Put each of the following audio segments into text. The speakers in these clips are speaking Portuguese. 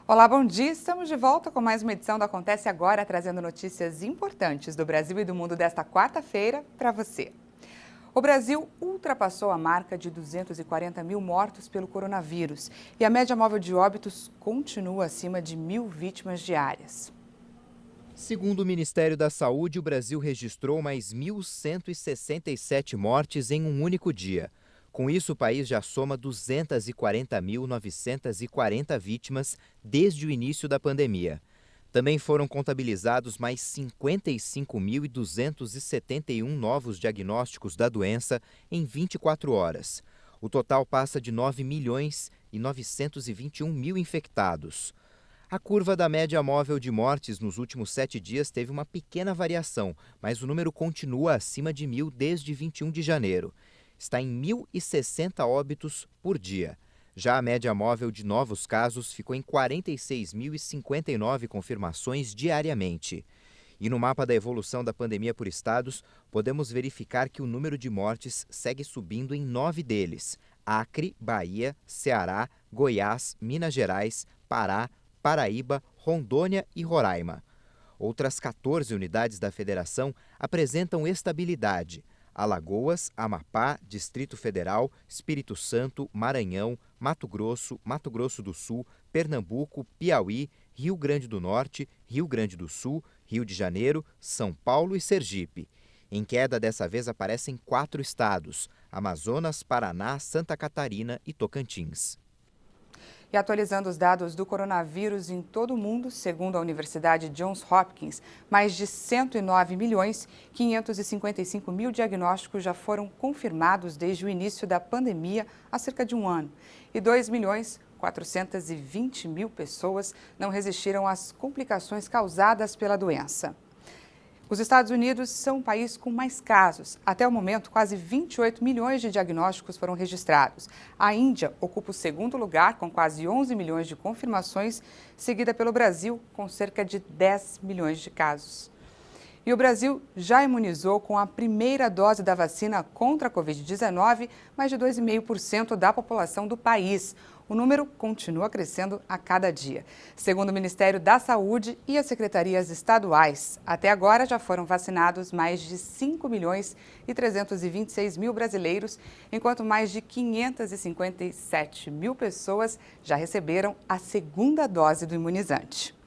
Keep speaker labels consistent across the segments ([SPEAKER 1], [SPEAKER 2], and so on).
[SPEAKER 1] Olá, bom dia. Estamos de volta com mais uma edição do Acontece Agora, trazendo notícias importantes do Brasil e do mundo desta quarta-feira para você. O Brasil ultrapassou a marca de 240 mil mortos pelo coronavírus e a média móvel de óbitos continua acima de 1.000 vítimas diárias.
[SPEAKER 2] Segundo o Ministério da Saúde, o Brasil registrou mais 1.167 mortes em um único dia. Com isso, o país já soma 240.940 vítimas desde o início da pandemia. Também foram contabilizados mais 55.271 novos diagnósticos da doença em 24 horas. O total passa de 9.921.000 infectados. A curva da média móvel de mortes nos últimos 7 dias teve uma pequena variação, mas o número continua acima de 1.000 desde 21 de janeiro. Está em 1.060 óbitos por dia. Já a média móvel de novos casos ficou em 46.059 confirmações diariamente. E no mapa da evolução da pandemia por estados, podemos verificar que o número de mortes segue subindo em 9 deles: Acre, Bahia, Ceará, Goiás, Minas Gerais, Pará, Paraíba, Rondônia e Roraima. Outras 14 unidades da federação apresentam estabilidade: Alagoas, Amapá, Distrito Federal, Espírito Santo, Maranhão, Mato Grosso do Sul, Pernambuco, Piauí, Rio Grande do Norte, Rio Grande do Sul, Rio de Janeiro, São Paulo e Sergipe. Em queda dessa vez aparecem 4 estados: Amazonas, Paraná, Santa Catarina e Tocantins.
[SPEAKER 1] E atualizando os dados do coronavírus em todo o mundo, segundo a Universidade Johns Hopkins, mais de 109.555.000 diagnósticos já foram confirmados desde o início da pandemia há cerca de um ano. E 2.420.000 pessoas não resistiram às complicações causadas pela doença. Os Estados Unidos são o país com mais casos. Até o momento, quase 28 milhões de diagnósticos foram registrados. A Índia ocupa o segundo lugar, com quase 11 milhões de confirmações, seguida pelo Brasil, com cerca de 10 milhões de casos. E o Brasil já imunizou com a primeira dose da vacina contra a Covid-19 mais de 2,5% da população do país. O número continua crescendo a cada dia. Segundo o Ministério da Saúde e as secretarias estaduais, até agora já foram vacinados mais de 5.326.000 brasileiros, enquanto mais de 557.000 pessoas já receberam a segunda dose do imunizante.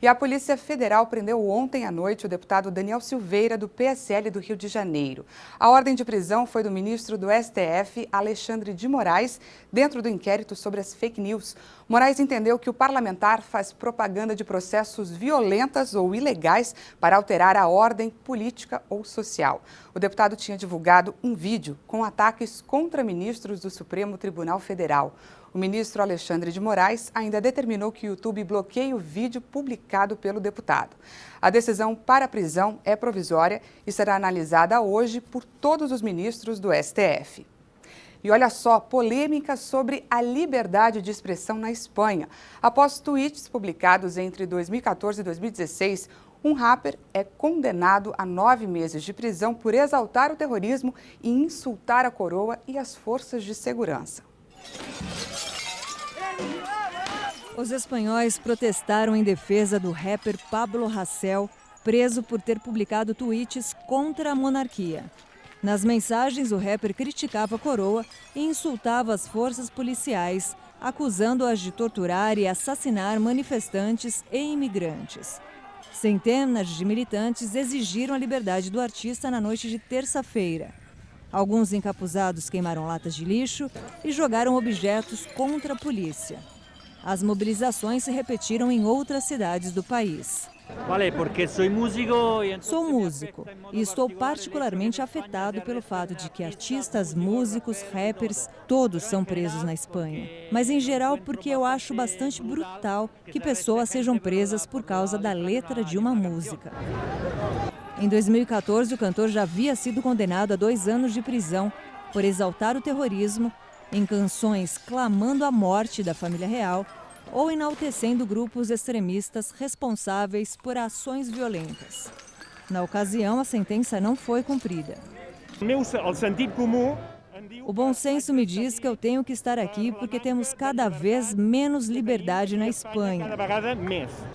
[SPEAKER 1] E a Polícia Federal prendeu ontem à noite o deputado Daniel Silveira, do PSL do Rio de Janeiro. A ordem de prisão foi do ministro do STF, Alexandre de Moraes, dentro do inquérito sobre as fake news. Moraes entendeu que o parlamentar faz propaganda de processos violentas ou ilegais para alterar a ordem política ou social. O deputado tinha divulgado um vídeo com ataques contra ministros do Supremo Tribunal Federal. O ministro Alexandre de Moraes ainda determinou que o YouTube bloqueie o vídeo publicado pelo deputado. A decisão para a prisão é provisória e será analisada hoje por todos os ministros do STF. E olha só, polêmica sobre a liberdade de expressão na Espanha. Após tweets publicados entre 2014 e 2016, um rapper é condenado a 9 meses de prisão por exaltar o terrorismo e insultar a coroa e as forças de segurança.
[SPEAKER 3] Os espanhóis protestaram em defesa do rapper Pablo Hasél, preso por ter publicado tweets contra a monarquia. Nas mensagens, o rapper criticava a coroa e insultava as forças policiais, acusando-as de torturar e assassinar manifestantes e imigrantes. Centenas de militantes exigiram a liberdade do artista na noite de terça-feira. Alguns encapuzados queimaram latas de lixo e jogaram objetos contra a polícia. As mobilizações se repetiram em outras cidades do país. Sou músico e estou particularmente afetado pelo fato de que artistas, músicos, rappers, todos são presos na Espanha. Mas em geral porque eu acho bastante brutal que pessoas sejam presas por causa da letra de uma música. Em 2014, o cantor já havia sido condenado a 2 anos de prisão por exaltar o terrorismo em canções clamando a morte da família real ou enaltecendo grupos extremistas responsáveis por ações violentas. Na ocasião, a sentença não foi cumprida. O bom senso me diz que eu tenho que estar aqui porque temos cada vez menos liberdade na Espanha.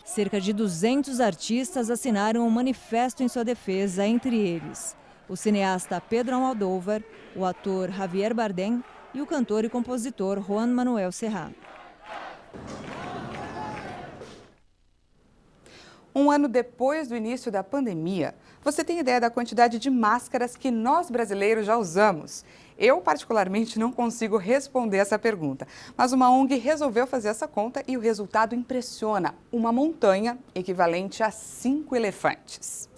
[SPEAKER 3] Cerca de 200 artistas assinaram um manifesto em sua defesa, entre eles o cineasta Pedro Almodóvar, o ator Javier Bardem e o cantor e compositor Juan Manuel Serrat.
[SPEAKER 1] Um ano depois do início da pandemia, você tem ideia da quantidade de máscaras que nós brasileiros já usamos? Eu, particularmente, não consigo responder essa pergunta, mas uma ONG resolveu fazer essa conta e o resultado impressiona. Uma montanha equivalente a 5 elefantes.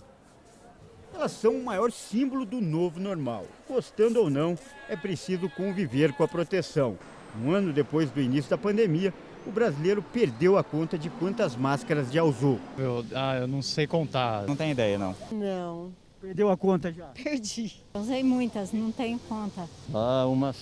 [SPEAKER 4] Elas são o maior símbolo do novo normal. Gostando ou não, é preciso conviver com a proteção. Um ano depois do início da pandemia, o brasileiro perdeu a conta de quantas máscaras já usou.
[SPEAKER 5] Eu não sei contar.
[SPEAKER 6] Não tenho ideia, não.
[SPEAKER 7] Não.
[SPEAKER 4] Perdeu a conta já?
[SPEAKER 7] Perdi. Usei muitas, não tenho conta.
[SPEAKER 8] Umas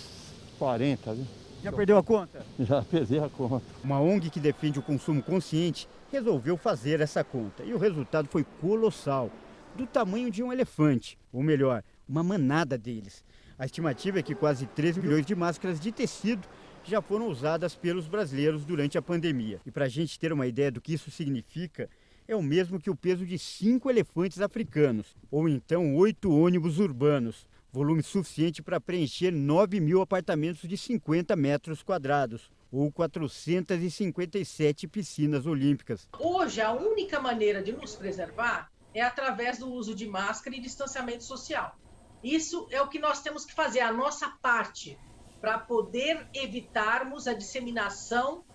[SPEAKER 8] 40, viu?
[SPEAKER 4] Já perdeu a conta?
[SPEAKER 8] Já perdi a conta.
[SPEAKER 4] Uma ONG que defende o consumo consciente resolveu fazer essa conta. E o resultado foi colossal, do tamanho de um elefante. Ou melhor, uma manada deles. A estimativa é que quase 3 milhões de máscaras de tecido já foram usadas pelos brasileiros durante a pandemia. E para a gente ter uma ideia do que isso significa, é o mesmo que o peso de 5 elefantes africanos, ou então 8 ônibus urbanos, volume suficiente para preencher 9 mil apartamentos de 50 metros quadrados, ou 457 piscinas olímpicas.
[SPEAKER 9] Hoje, a única maneira de nos preservar é através do uso de máscara e distanciamento social. Isso é o que nós temos que fazer, a nossa parte, para poder evitarmos a disseminação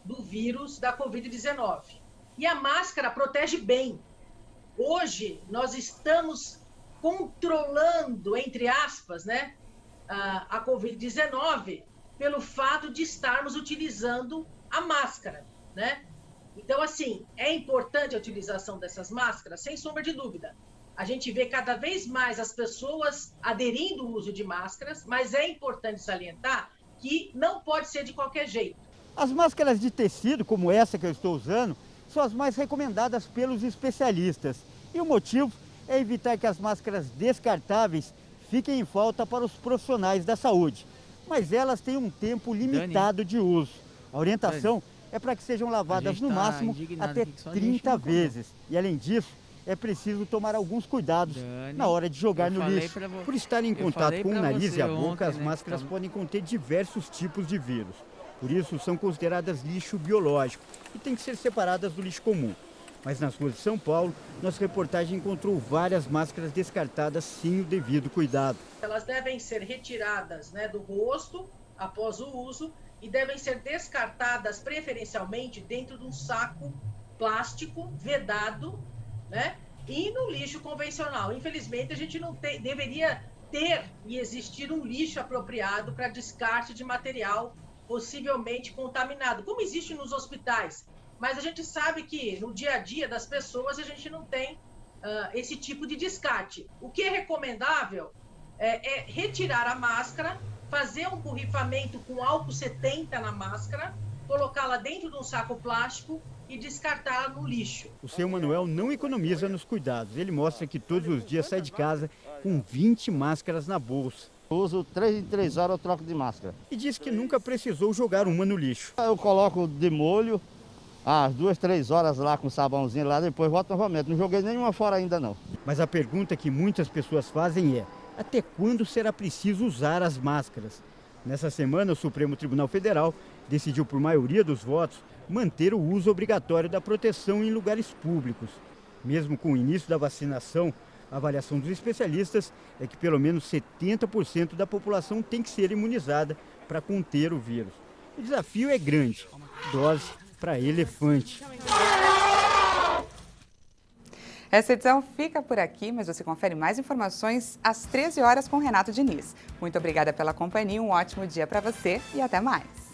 [SPEAKER 9] do vírus da Covid-19. E a máscara protege bem. Hoje, nós estamos controlando, entre aspas, né, a Covid-19 pelo fato de estarmos utilizando a máscara, né? Então, assim, é importante a utilização dessas máscaras, sem sombra de dúvida. A gente vê cada vez mais as pessoas aderindo ao uso de máscaras, mas é importante salientar que não pode ser de qualquer jeito.
[SPEAKER 4] As máscaras de tecido, como essa que eu estou usando, são as mais recomendadas pelos especialistas. E o motivo é evitar que as máscaras descartáveis fiquem em falta para os profissionais da saúde. Mas elas têm um tempo limitado de uso. A orientação é para que sejam lavadas no máximo até 30 vezes. E além disso, é preciso tomar alguns cuidados na hora de jogar no lixo. Por estar em contato com o nariz e a boca, as máscaras podem conter diversos tipos de vírus. Por isso, são consideradas lixo biológico e têm que ser separadas do lixo comum. Mas nas ruas de São Paulo, nossa reportagem encontrou várias máscaras descartadas sem o devido cuidado.
[SPEAKER 9] Elas devem ser retiradas, né, do rosto após o uso e devem ser descartadas preferencialmente dentro de um saco plástico vedado, né, e no lixo convencional. Infelizmente, a gente não deveria ter e existir um lixo apropriado para descarte de material possivelmente contaminado, como existe nos hospitais. Mas a gente sabe que no dia a dia das pessoas a gente não tem esse tipo de descarte. O que é recomendável é retirar a máscara, fazer um borrifamento com álcool 70 na máscara, colocá-la dentro de um saco plástico e descartá-la no lixo.
[SPEAKER 4] O seu Manuel não economiza nos cuidados. Ele mostra que todos os dias sai de casa com 20 máscaras na bolsa.
[SPEAKER 8] Eu uso 3 em 3 horas, eu troco de máscara.
[SPEAKER 4] E diz que nunca precisou jogar uma no lixo.
[SPEAKER 8] Eu coloco de molho, às 2, 3 horas lá com sabãozinho lá, depois volto novamente. Não joguei nenhuma fora ainda não.
[SPEAKER 4] Mas a pergunta que muitas pessoas fazem é: até quando será preciso usar as máscaras? Nessa semana, o Supremo Tribunal Federal decidiu, por maioria dos votos, manter o uso obrigatório da proteção em lugares públicos. Mesmo com o início da vacinação, a avaliação dos especialistas é que pelo menos 70% da população tem que ser imunizada para conter o vírus. O desafio é grande. Dose para elefante.
[SPEAKER 1] Essa edição fica por aqui, mas você confere mais informações às 13 horas com Renato Diniz. Muito obrigada pela companhia, um ótimo dia para você e até mais.